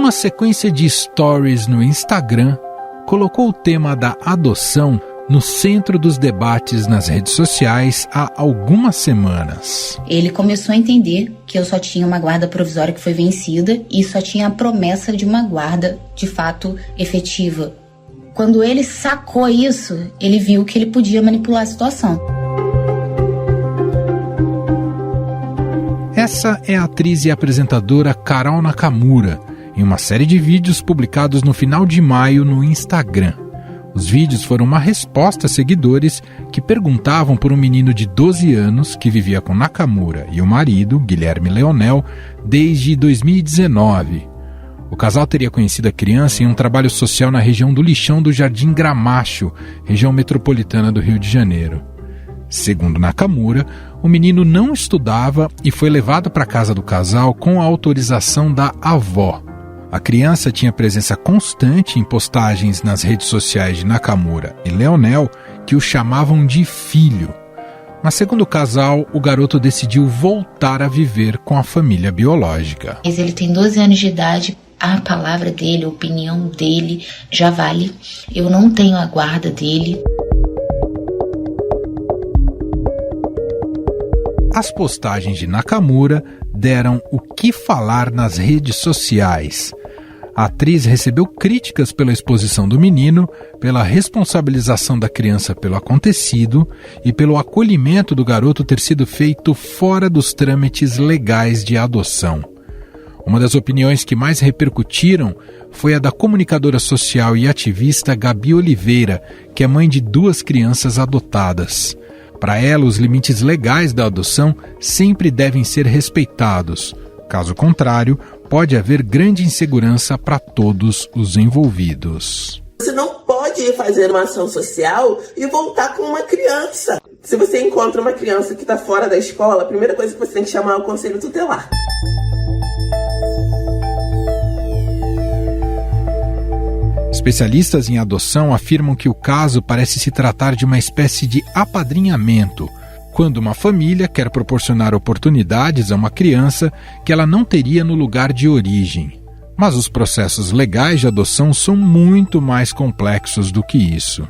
uma sequência de stories no Instagram, colocou o tema da adoção no centro dos debates nas redes sociais há algumas semanas. Ele começou a entender que eu só tinha uma guarda provisória que foi vencida e só tinha a promessa de uma guarda, de fato, efetiva. Quando ele sacou isso, ele viu que ele podia manipular a situação. Essa é a atriz e apresentadora Carol Nakamura, em uma série de vídeos publicados no final de maio no Instagram. Os vídeos foram uma resposta a seguidores que perguntavam por um menino de 12 anos que vivia com Nakamura e o marido, Guilherme Leonel, desde 2019. O casal teria conhecido a criança em um trabalho social na região do Lixão do Jardim Gramacho, região metropolitana do Rio de Janeiro. Segundo Nakamura, o menino não estudava e foi levado para a casa do casal com a autorização da avó. A criança tinha presença constante em postagens nas redes sociais de Nakamura e Leonel, que o chamavam de filho. Mas, segundo o casal, o garoto decidiu voltar a viver com a família biológica. Ele tem 12 anos de idade, a palavra dele, a opinião dele já vale. Eu não tenho a guarda dele. As postagens de Nakamura deram o que falar nas redes sociais. A atriz recebeu críticas pela exposição do menino, pela responsabilização da criança pelo acontecido e pelo acolhimento do garoto ter sido feito fora dos trâmites legais de adoção. Uma das opiniões que mais repercutiram foi a da comunicadora social e ativista Gabi Oliveira, que é mãe de 2 crianças adotadas. Para ela, os limites legais da adoção sempre devem ser respeitados. Caso contrário, pode haver grande insegurança para todos os envolvidos. Você não pode ir fazer uma ação social e voltar com uma criança. Se você encontra uma criança que está fora da escola, a primeira coisa que você tem que chamar é o conselho tutelar. Especialistas em adoção afirmam que o caso parece se tratar de uma espécie de apadrinhamento, quando uma família quer proporcionar oportunidades a uma criança que ela não teria no lugar de origem. Mas os processos legais de adoção são muito mais complexos do que isso.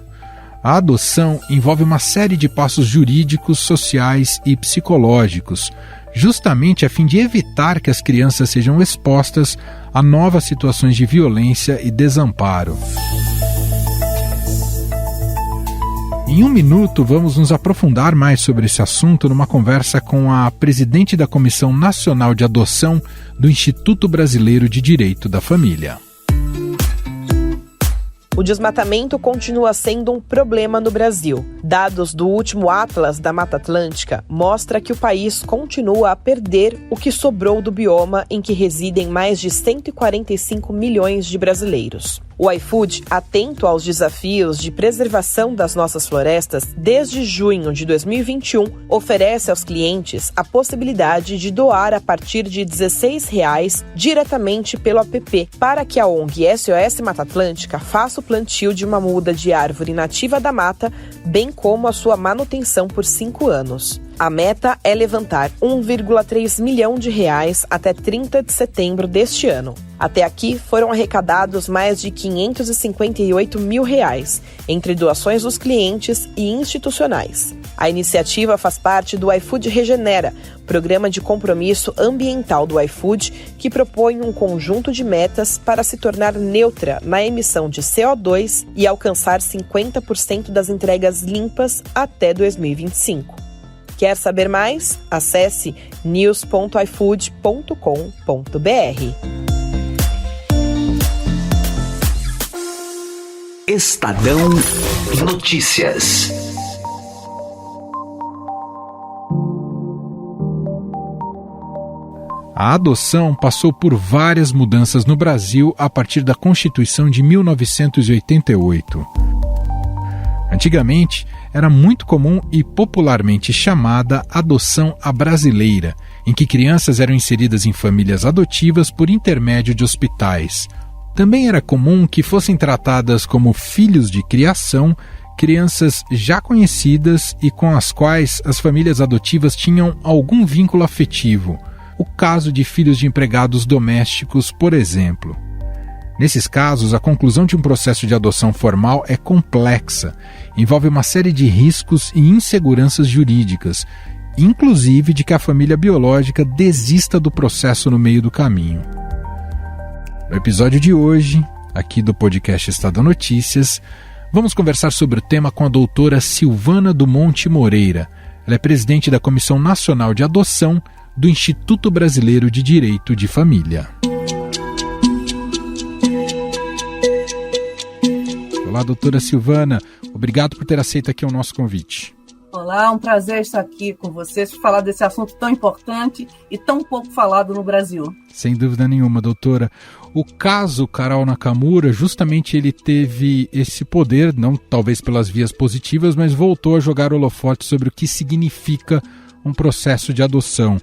A adoção envolve uma série de passos jurídicos, sociais e psicológicos, justamente a fim de evitar que as crianças sejam expostas a novas situações de violência e desamparo. Em um minuto, vamos nos aprofundar mais sobre esse assunto numa conversa com a presidente da Comissão Nacional de Adoção do Instituto Brasileiro de Direito da Família. O desmatamento continua sendo um problema no Brasil. Dados do último Atlas da Mata Atlântica mostram que o país continua a perder o que sobrou do bioma em que residem mais de 145 milhões de brasileiros. O iFood, atento aos desafios de preservação das nossas florestas, desde junho de 2021, oferece aos clientes a possibilidade de doar a partir de R$ 16 diretamente pelo app, para que a ONG SOS Mata Atlântica faça o plantio de uma muda de árvore nativa da mata, bem como a sua manutenção por 5 anos. A meta é levantar R$ 1,3 milhão até 30 de setembro deste ano. Até aqui foram arrecadados mais de R$ 558 mil, entre doações dos clientes e institucionais. A iniciativa faz parte do iFood Regenera, programa de compromisso ambiental do iFood, que propõe um conjunto de metas para se tornar neutra na emissão de CO2 e alcançar 50% das entregas limpas até 2025. Quer saber mais? Acesse news.ifood.com.br. Estadão Notícias. A adoção passou por várias mudanças no Brasil a partir da Constituição de 1988. Antigamente, era muito comum e popularmente chamada adoção à brasileira, em que crianças eram inseridas em famílias adotivas por intermédio de hospitais. Também era comum que fossem tratadas como filhos de criação crianças já conhecidas e com as quais as famílias adotivas tinham algum vínculo afetivo. O caso de filhos de empregados domésticos, por exemplo. Nesses casos, a conclusão de um processo de adoção formal é complexa, envolve uma série de riscos e inseguranças jurídicas, inclusive de que a família biológica desista do processo no meio do caminho. No episódio de hoje, aqui do podcast Estadão Notícias, vamos conversar sobre o tema com a doutora Silvana do Monte Moreira. Ela é presidente da Comissão Nacional de Adoção do Instituto Brasileiro de Direito de Família. Olá, doutora Silvana. Obrigado por ter aceito aqui o nosso convite. Olá, um prazer estar aqui com vocês para falar desse assunto tão importante e tão pouco falado no Brasil. Sem dúvida nenhuma, doutora. O caso Karol Nakamura, justamente ele teve esse poder, não talvez pelas vias positivas, mas voltou a jogar holofote sobre o que significa um processo de adoção.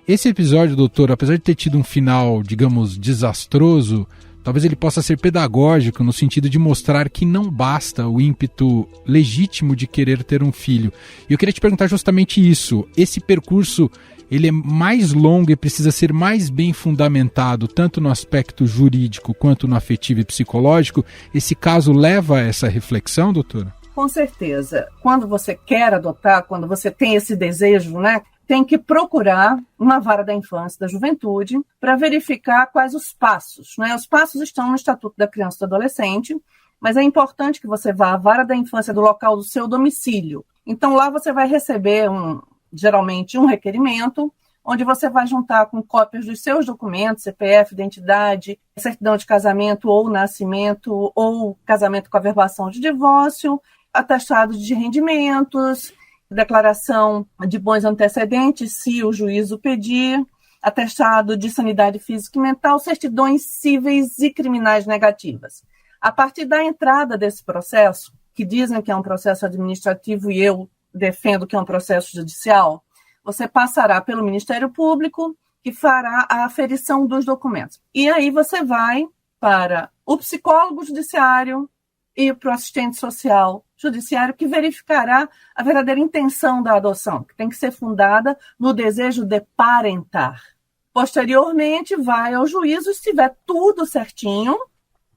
Esse episódio, doutora, apesar de ter tido um final, digamos, desastroso, talvez ele possa ser pedagógico no sentido de mostrar que não basta o ímpeto legítimo de querer ter um filho. E eu queria te perguntar justamente isso. Esse percurso, ele é mais longo e precisa ser mais bem fundamentado, tanto no aspecto jurídico quanto no afetivo e psicológico. Esse caso leva a essa reflexão, doutora? Com certeza. Quando você quer adotar, quando você tem esse desejo, né, tem que procurar uma vara da infância e da juventude para verificar quais os passos, né? Os passos estão no Estatuto da Criança e do Adolescente, mas é importante que você vá à vara da infância do local do seu domicílio. Então, lá você vai receber, geralmente, um requerimento, onde você vai juntar com cópias dos seus documentos, CPF, identidade, certidão de casamento ou nascimento, ou casamento com averbação de divórcio, atestado de rendimentos, declaração de bons antecedentes, se o juízo pedir, atestado de sanidade física e mental, certidões cíveis e criminais negativas. A partir da entrada desse processo, que dizem que é um processo administrativo e eu defendo que é um processo judicial, você passará pelo Ministério Público, que fará a aferição dos documentos. E aí você vai para o psicólogo judiciário e para o assistente social judiciário, que verificará a verdadeira intenção da adoção, que tem que ser fundada no desejo de parentar. Posteriormente, vai ao juízo, se estiver tudo certinho,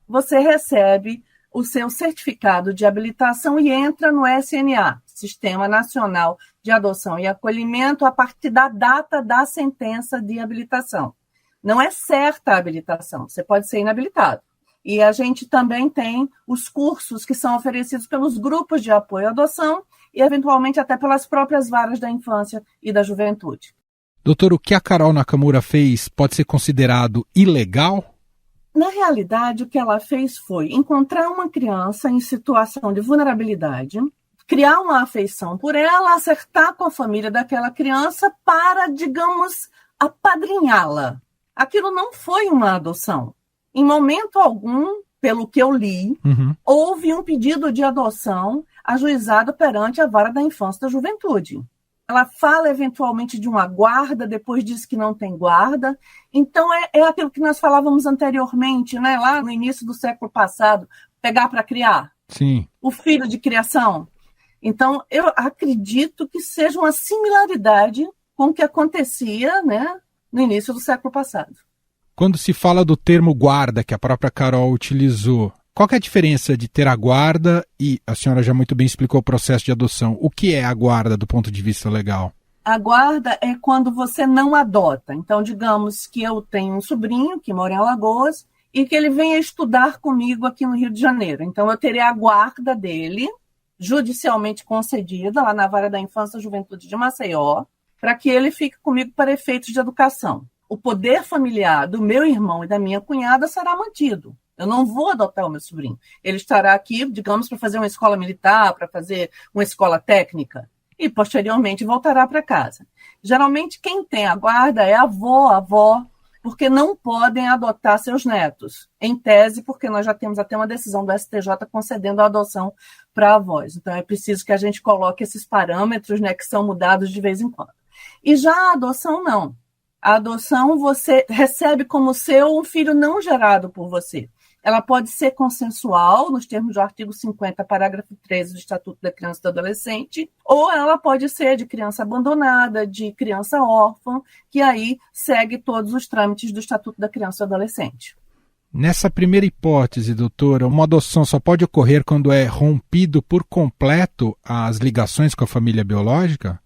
você recebe o seu certificado de habilitação e entra no SNA, Sistema Nacional de Adoção e Acolhimento, a partir da data da sentença de habilitação. Não é certa a habilitação, você pode ser inabilitado. E a gente também tem os cursos que são oferecidos pelos grupos de apoio à adoção e, eventualmente, até pelas próprias varas da infância e da juventude. Doutor, o que a Karol Nakamura fez pode ser considerado ilegal? Na realidade, o que ela fez foi encontrar uma criança em situação de vulnerabilidade, criar uma afeição por ela, acertar com a família daquela criança para, digamos, apadrinhá-la. Aquilo não foi uma adoção. Em momento algum, pelo que eu li, houve um pedido de adoção ajuizado perante a vara da infância e da juventude. Ela fala eventualmente de uma guarda, depois diz que não tem guarda. Então é aquilo que nós falávamos anteriormente, né? Lá no início do século passado, pegar para criar. Sim. O filho de criação. Então eu acredito que seja uma similaridade com o que acontecia, né, no início do século passado. Quando se fala do termo guarda, que a própria Karol utilizou, qual que é a diferença de ter a guarda e, a senhora já muito bem explicou o processo de adoção, o que é a guarda do ponto de vista legal? A guarda é quando você não adota. Então, digamos que eu tenho um sobrinho que mora em Alagoas e que ele venha estudar comigo aqui no Rio de Janeiro. Então, eu terei a guarda dele, judicialmente concedida, lá na Vara da Infância e Juventude de Maceió, para que ele fique comigo para efeitos de educação. O poder familiar do meu irmão e da minha cunhada será mantido. Eu não vou adotar o meu sobrinho. Ele estará aqui, digamos, para fazer uma escola militar, para fazer uma escola técnica, e posteriormente voltará para casa. Geralmente, quem tem a guarda é avó, porque não podem adotar seus netos. Em tese, porque nós já temos até uma decisão do STJ concedendo a adoção para avós. Então, é preciso que a gente coloque esses parâmetros, né, que são mudados de vez em quando. E já a adoção, não. A adoção você recebe como seu um filho não gerado por você. Ela pode ser consensual, nos termos do artigo 50, parágrafo 13 do Estatuto da Criança e do Adolescente, ou ela pode ser de criança abandonada, de criança órfã, que aí segue todos os trâmites do Estatuto da Criança e do Adolescente. Nessa primeira hipótese, doutora, uma adoção só pode ocorrer quando é rompido por completo as ligações com a família biológica?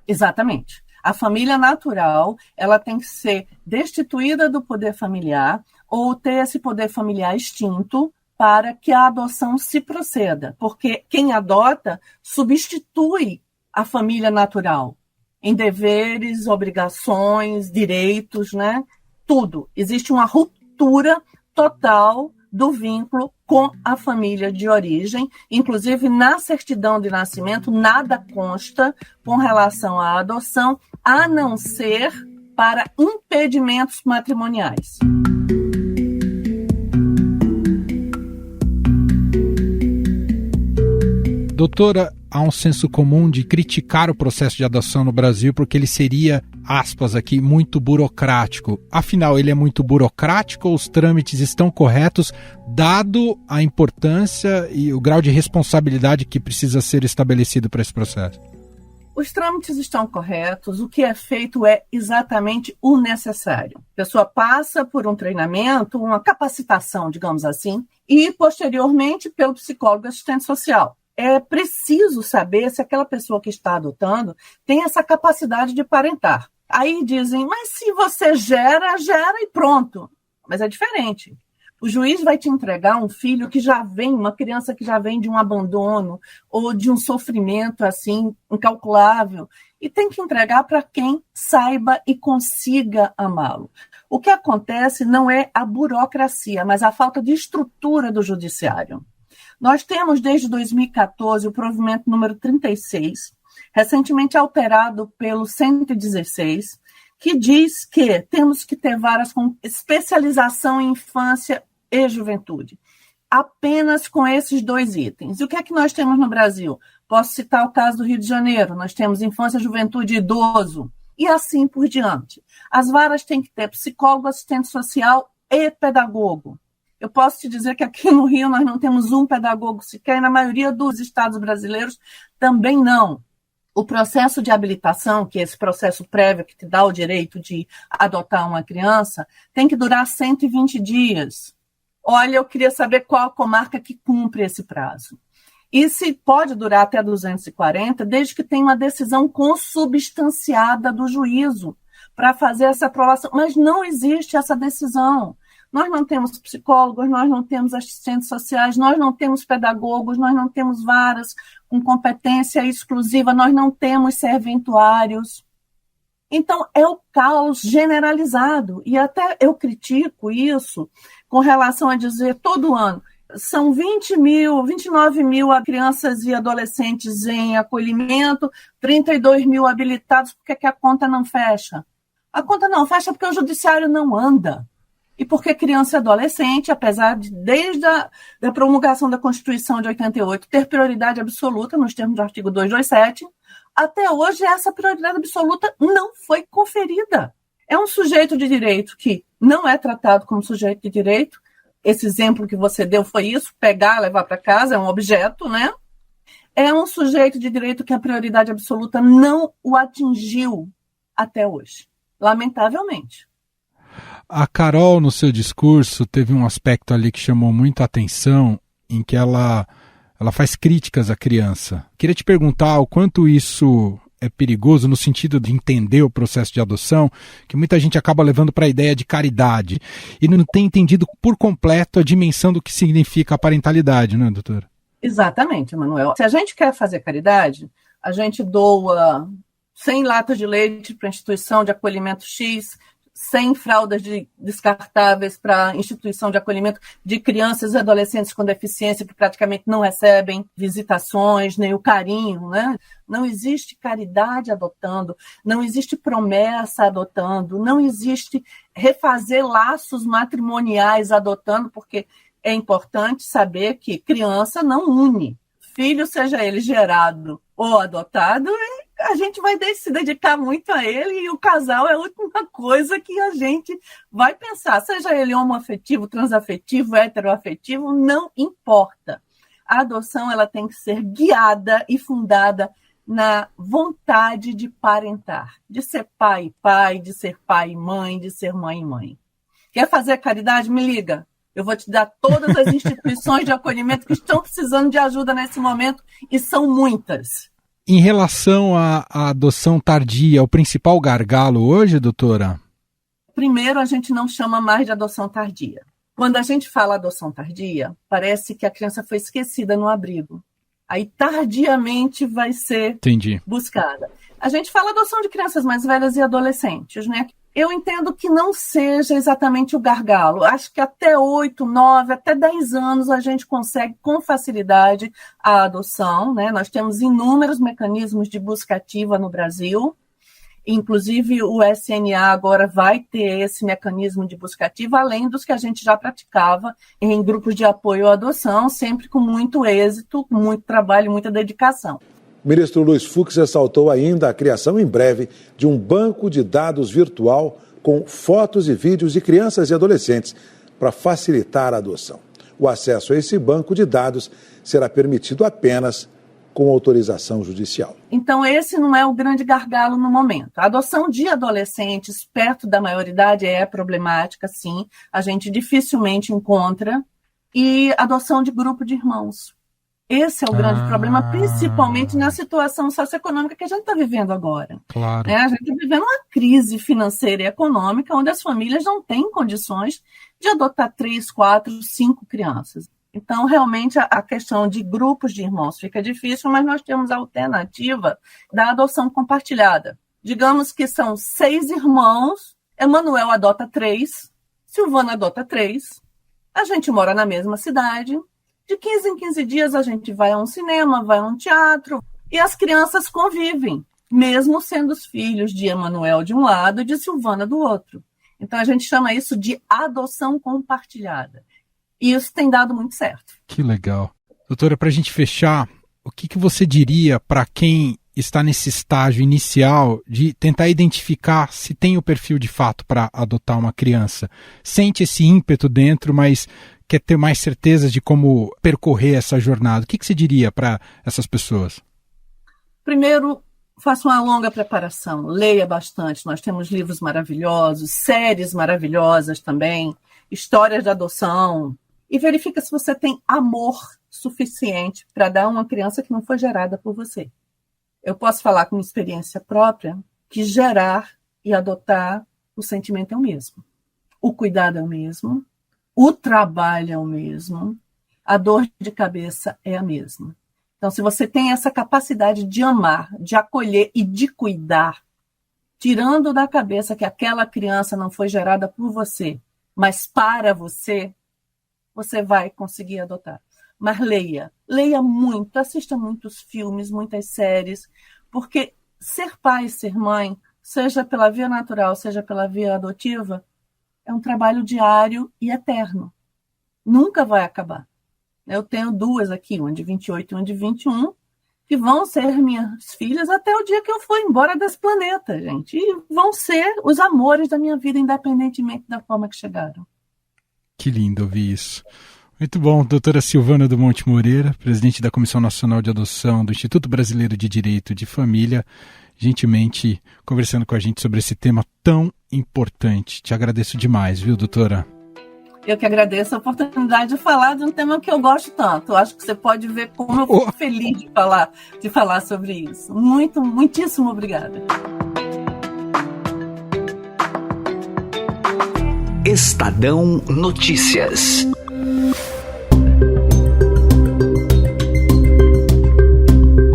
Exatamente. A família natural, ela tem que ser destituída do poder familiar ou ter esse poder familiar extinto para que a adoção se proceda, porque quem adota substitui a família natural em deveres, obrigações, direitos, né? Tudo. Existe uma ruptura total do vínculo com a família de origem. Inclusive, na certidão de nascimento, nada consta com relação à adoção, a não ser para impedimentos matrimoniais. Doutora, há um senso comum de criticar o processo de adoção no Brasil porque ele seria, aspas aqui, muito burocrático. Afinal, ele é muito burocrático ou os trâmites estão corretos, dado a importância e o grau de responsabilidade que precisa ser estabelecido para esse processo? Os trâmites estão corretos, o que é feito é exatamente o necessário. A pessoa passa por um treinamento, uma capacitação, digamos assim, e posteriormente pelo psicólogo assistente social. É preciso saber se aquela pessoa que está adotando tem essa capacidade de parentar. Aí dizem, mas se você gera e pronto. Mas é diferente. O juiz vai te entregar um filho que já vem, uma criança que já vem de um abandono ou de um sofrimento assim incalculável, e tem que entregar para quem saiba e consiga amá-lo. O que acontece não é a burocracia, mas a falta de estrutura do judiciário. Nós temos, desde 2014, o provimento número 36, recentemente alterado pelo 116, que diz que temos que ter varas com especialização em infância e juventude. Apenas com esses dois itens. E o que é que nós temos no Brasil? Posso citar o caso do Rio de Janeiro. Nós temos infância, juventude e idoso. E assim por diante. As varas têm que ter psicólogo, assistente social e pedagogo. Eu posso te dizer que aqui no Rio nós não temos um pedagogo sequer, e na maioria dos estados brasileiros também não. O processo de habilitação, que é esse processo prévio que te dá o direito de adotar uma criança, tem que durar 120 dias. Olha, eu queria saber qual a comarca que cumpre esse prazo. E se pode durar até 240, desde que tenha uma decisão consubstanciada do juízo para fazer essa aprovação. Mas não existe essa decisão. Nós não temos psicólogos, nós não temos assistentes sociais, nós não temos pedagogos, nós não temos varas com competência exclusiva, nós não temos serventuários. Então, é o caos generalizado. E até eu critico isso com relação a dizer, todo ano, são 29 mil crianças e adolescentes em acolhimento, 32 mil habilitados, por que a conta não fecha? A conta não fecha porque o judiciário não anda. E porque criança e adolescente, apesar de, desde a promulgação da Constituição de 88, ter prioridade absoluta, nos termos do artigo 227, até hoje essa prioridade absoluta não foi conferida. É um sujeito de direito que não é tratado como sujeito de direito. Esse exemplo que você deu foi isso, pegar, levar para casa, é um objeto, né? É um sujeito de direito que a prioridade absoluta não o atingiu até hoje, lamentavelmente. A Carol, no seu discurso, teve um aspecto ali que chamou muito a atenção, em que ela faz críticas à criança. Queria te perguntar o quanto isso é perigoso no sentido de entender o processo de adoção, que muita gente acaba levando para a ideia de caridade e não tem entendido por completo a dimensão do que significa a parentalidade, né, doutora? Exatamente, Manuel. Se a gente quer fazer caridade, a gente doa 100 latas de leite para a instituição de acolhimento X, 100 fraldas descartáveis para a instituição de acolhimento de crianças e adolescentes com deficiência que praticamente não recebem visitações, nem o carinho, né? Não existe caridade adotando, não existe promessa adotando, não existe refazer laços matrimoniais adotando, porque é importante saber que criança não une. Filho, seja ele gerado ou adotado, a gente vai se dedicar muito a ele e o casal é a última coisa que a gente vai pensar. Seja ele homoafetivo, transafetivo, heteroafetivo, não importa. A adoção ela tem que ser guiada e fundada na vontade de parentar, de ser pai e pai, de ser pai e mãe, de ser mãe e mãe. Quer fazer caridade? Me liga. Eu vou te dar todas as instituições de acolhimento que estão precisando de ajuda nesse momento, e são muitas. Em relação à adoção tardia, o principal gargalo hoje, doutora? Primeiro, a gente não chama mais de adoção tardia. Quando a gente fala adoção tardia, parece que a criança foi esquecida no abrigo. Aí, tardiamente, vai ser buscada. A gente fala adoção de crianças mais velhas e adolescentes, né? Eu entendo que não seja exatamente o gargalo. Acho que até 8, 9, até 10 anos a gente consegue com facilidade a adoção, né? Nós temos inúmeros mecanismos de busca ativa no Brasil. Inclusive, o SNA agora vai ter esse mecanismo de busca ativa, além dos que a gente já praticava em grupos de apoio à adoção, sempre com muito êxito, com muito trabalho, muita dedicação. O ministro Luiz Fux ressaltou ainda a criação em breve de um banco de dados virtual com fotos e vídeos de crianças e adolescentes para facilitar a adoção. O acesso a esse banco de dados será permitido apenas com autorização judicial. Então, esse não é o grande gargalo no momento. A adoção de adolescentes perto da maioridade é problemática, sim. A gente dificilmente encontra. E adoção de grupo de irmãos. Esse é o grande problema, principalmente na situação socioeconômica que a gente está vivendo agora. Claro. A gente está vivendo uma crise financeira e econômica onde as famílias não têm condições de adotar 3, 4, 5 crianças. Então, realmente, a questão de grupos de irmãos fica difícil, mas nós temos a alternativa da adoção compartilhada. Digamos que são 6 irmãos, Emanuel adota 3, Silvana adota 3, a gente mora na mesma cidade. De 15 em 15 dias a gente vai a um cinema, vai a um teatro, e as crianças convivem, mesmo sendo os filhos de Emanuel de um lado e de Silvana do outro. Então a gente chama isso de adoção compartilhada. E isso tem dado muito certo. Que legal. Doutora, para a gente fechar, o que você diria para quem está nesse estágio inicial de tentar identificar se tem o perfil de fato para adotar uma criança? Sente esse ímpeto dentro, mas quer ter mais certeza de como percorrer essa jornada. O que você diria para essas pessoas? Primeiro, faça uma longa preparação, leia bastante. Nós temos livros maravilhosos, séries maravilhosas também, histórias de adoção. E verifica se você tem amor suficiente para dar uma criança que não foi gerada por você. Eu posso falar com experiência própria que gerar e adotar, o sentimento é o mesmo. O cuidado é o mesmo. O trabalho é o mesmo, a dor de cabeça é a mesma. Então, se você tem essa capacidade de amar, de acolher e de cuidar, tirando da cabeça que aquela criança não foi gerada por você, mas para você, você vai conseguir adotar. Mas leia muito, assista muitos filmes, muitas séries, porque ser pai e ser mãe, seja pela via natural, seja pela via adotiva, é um trabalho diário e eterno. Nunca vai acabar. Eu tenho 2 aqui, uma de 28 e uma de 21, que vão ser minhas filhas até o dia que eu for embora desse planeta, gente. E vão ser os amores da minha vida, independentemente da forma que chegaram. Que lindo ouvir isso. Muito bom, doutora Silvana do Monte Moreira, presidente da Comissão Nacional de Adoção do Instituto Brasileiro de Direito de Família, gentilmente conversando com a gente sobre esse tema tão importante. Te agradeço demais, viu, doutora? Eu que agradeço a oportunidade de falar de um tema que eu gosto tanto. Eu acho que você pode ver como eu fico feliz de falar sobre isso. Muitíssimo obrigada. Estadão Notícias.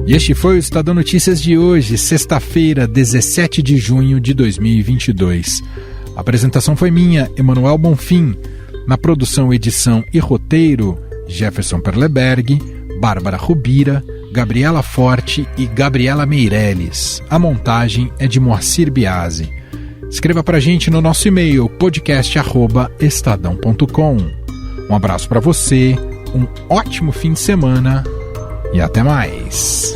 E este foi o Estadão Notícias de hoje, sexta-feira, 17 de junho de 2022. A apresentação foi minha, Emanuel Bonfim. Na produção, edição e roteiro, Jefferson Perleberg, Bárbara Rubira, Gabriela Forte e Gabriela Meirelles. A montagem é de Moacir Biasi. Escreva pra gente no nosso e-mail podcast@estadão.com. Um abraço para você, um ótimo fim de semana e até mais.